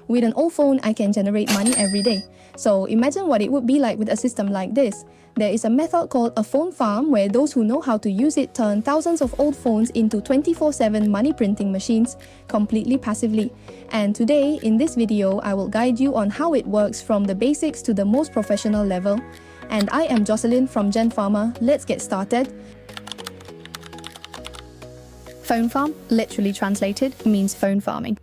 With an old phone, I can generate money every day. So imagine what it would be like with a system like this. There is a method called a phone farm where those who know how to use it turn thousands of old phones into 24/7 money printing machines completely passively. And today, in this video, I will guide you on how it works from the basics to the most professional level. And I am Jocelyn from GenFarmer. Let's get started. Phone farm, literally translated, means phone farming.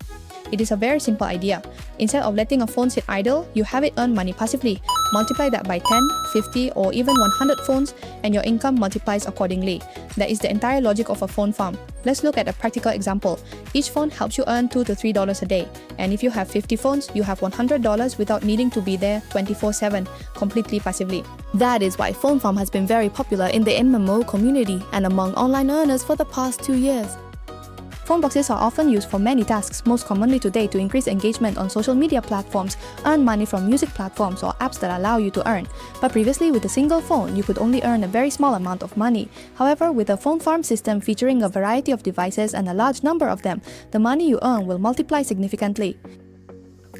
It is a very simple idea. Instead of letting a phone sit idle, you have it earn money passively. Multiply that by 10, 50, or even 100 phones, and your income multiplies accordingly. That is the entire logic of a phone farm. Let's look at a practical example. Each phone helps you earn $2 to $3 a day. And if you have 50 phones, you have $100 without needing to be there 24/7, completely passively. That is why phone farm has been very popular in the MMO community and among online earners for the past 2 years. Phone boxes are often used for many tasks, most commonly today to increase engagement on social media platforms, earn money from music platforms or apps that allow you to earn. But previously, with a single phone, you could only earn a very small amount of money. However, with a phone farm system featuring a variety of devices and a large number of them, the money you earn will multiply significantly.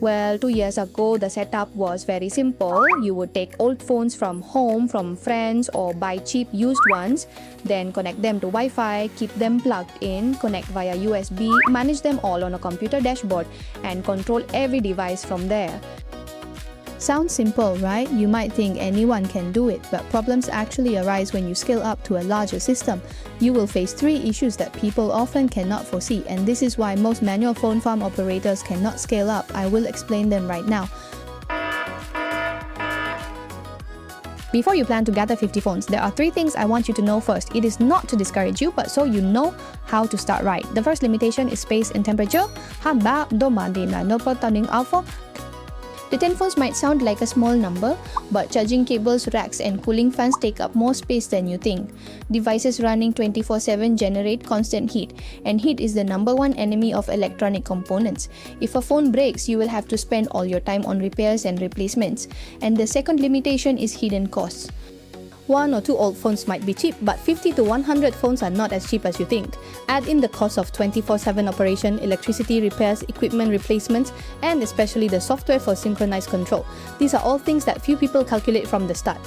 Well, 2 years ago, the setup was very simple. You would take old phones from home, from friends, or buy cheap used ones, then connect them to Wi-Fi, keep them plugged in, connect via USB, manage them all on a computer dashboard, and control every device from there. Sounds simple, right? You might think anyone can do it, but problems actually arise when you scale up to a larger system. You will face 3 issues that people often cannot foresee, and this is why most manual phone farm operators cannot scale up. I will explain them right now. Before you plan to gather 50 phones, there are 3 things I want you to know first. It is not to discourage you, but so you know how to start right. The first limitation is space and temperature. The 10 phones might sound like a small number, but charging cables, racks, and cooling fans take up more space than you think. Devices running 24/7 generate constant heat, and heat is the #1 enemy of electronic components. If a phone breaks, you will have to spend all your time on repairs and replacements. And the second limitation is hidden costs. 1 or 2 old phones might be cheap, but 50 to 100 phones are not as cheap as you think. Add in the cost of 24/7 operation, electricity repairs, equipment replacements, and especially the software for synchronized control. These are all things that few people calculate from the start.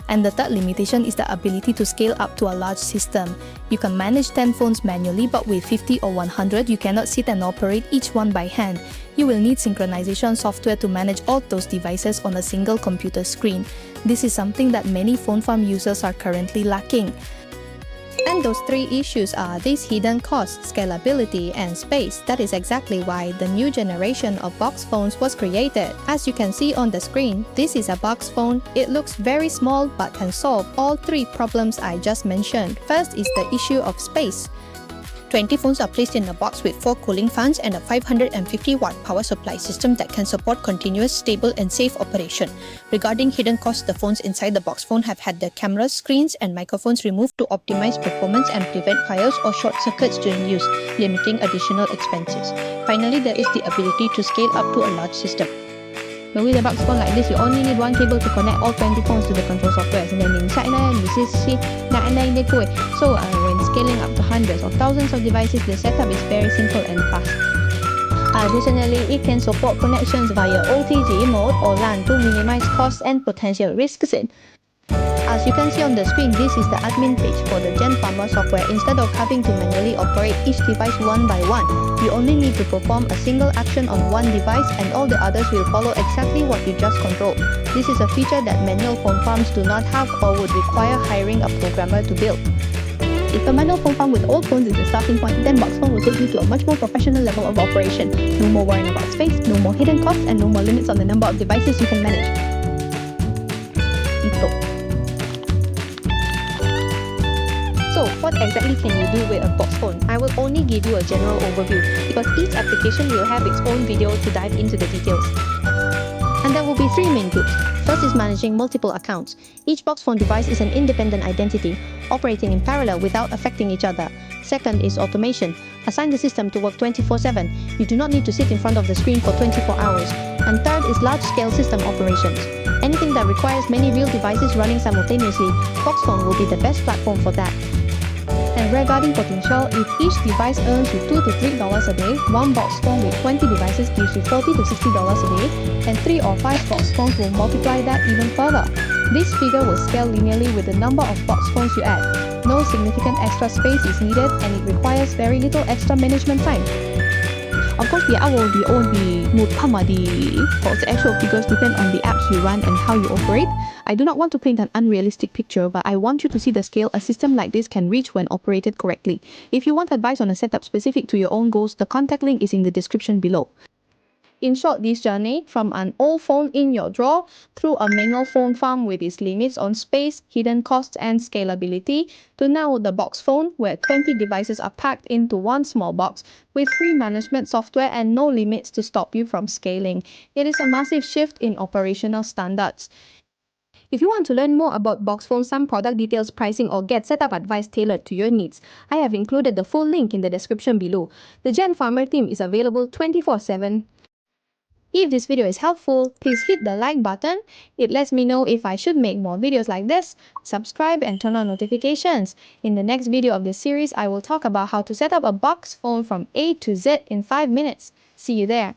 And the third limitation is the ability to scale up to a large system. You can manage 10 phones manually, but with 50 or 100, you cannot sit and operate each one by hand. You will need synchronization software to manage all those devices on a single computer screen. This is something that many phone farm users are currently lacking. And those 3 issues are these hidden costs, scalability, and space. That is exactly why the new generation of box phones was created. As you can see on the screen, this is a box phone. It looks very small but can solve all 3 problems I just mentioned. First is the issue of space. 20 phones are placed in a box with 4 cooling fans and a 550-watt power supply system that can support continuous, stable, and safe operation. Regarding hidden costs, the phones inside the box phone have had their cameras, screens, and microphones removed to optimize performance and prevent fires or short circuits during use, limiting additional expenses. Finally, there is the ability to scale up to a large system. But with a box phone like this, you only need 1 cable to connect all 20 phones to the control software. And then inside this is So when scaling up to hundreds or thousands of devices, the setup is very simple and fast. Additionally, it can support connections via OTG mode or LAN to minimize costs and potential risks. As you can see on the screen, this is the admin page for the GenFarmer software. Instead of having to manually operate each device one by one, you only need to perform a single action on one device and all the others will follow exactly what you just controlled. This is a feature that manual phone farms do not have or would require hiring a programmer to build. If a manual phone farm with old phones is the starting point, then box phone will take you to a much more professional level of operation. No more worrying about space, no more hidden costs, and no more limits on the number of devices you can manage. So, what exactly can you do with a box phone? I will only give you a general overview because each application will have its own video to dive into the details. And there will be 3 main groups. First is managing multiple accounts. Each box phone device is an independent identity, operating in parallel without affecting each other. Second is automation. Assign the system to work 24/7. You do not need to sit in front of the screen for 24 hours. And third is large-scale system operations. Anything that requires many real devices running simultaneously, box phone will be the best platform for that. And Regarding potential, if each device earns you $2 to $3 a day, one box phone with 20 devices gives you $40 to $60 a day, and 3 or 5 box phones will multiply that even further. This figure will scale linearly with the number of box phones you add. No significant extra space is needed, and it requires very little extra management time. Of course, the app will be because the actual figures depend on the apps you run and how you operate. I do not want to paint an unrealistic picture, but I want you to see the scale a system like this can reach when operated correctly. If you want advice on a setup specific to your own goals, the contact link is in the description below. In short, this journey from an old phone in your drawer through a manual phone farm with its limits on space, hidden costs, and scalability, to now the box phone where 20 devices are packed into one small box with free management software and no limits to stop you from scaling. It is a massive shift in operational standards. If you want to learn more about box phones, some product details, pricing, or get setup advice tailored to your needs, I have included the full link in the description below. The GenFarmer team is available 24/7. If this video is helpful, please hit the like button. It lets me know if I should make more videos like this. Subscribe and turn on notifications. In the next video of this series, I will talk about how to set up a box phone from A to Z in 5 minutes. See you there.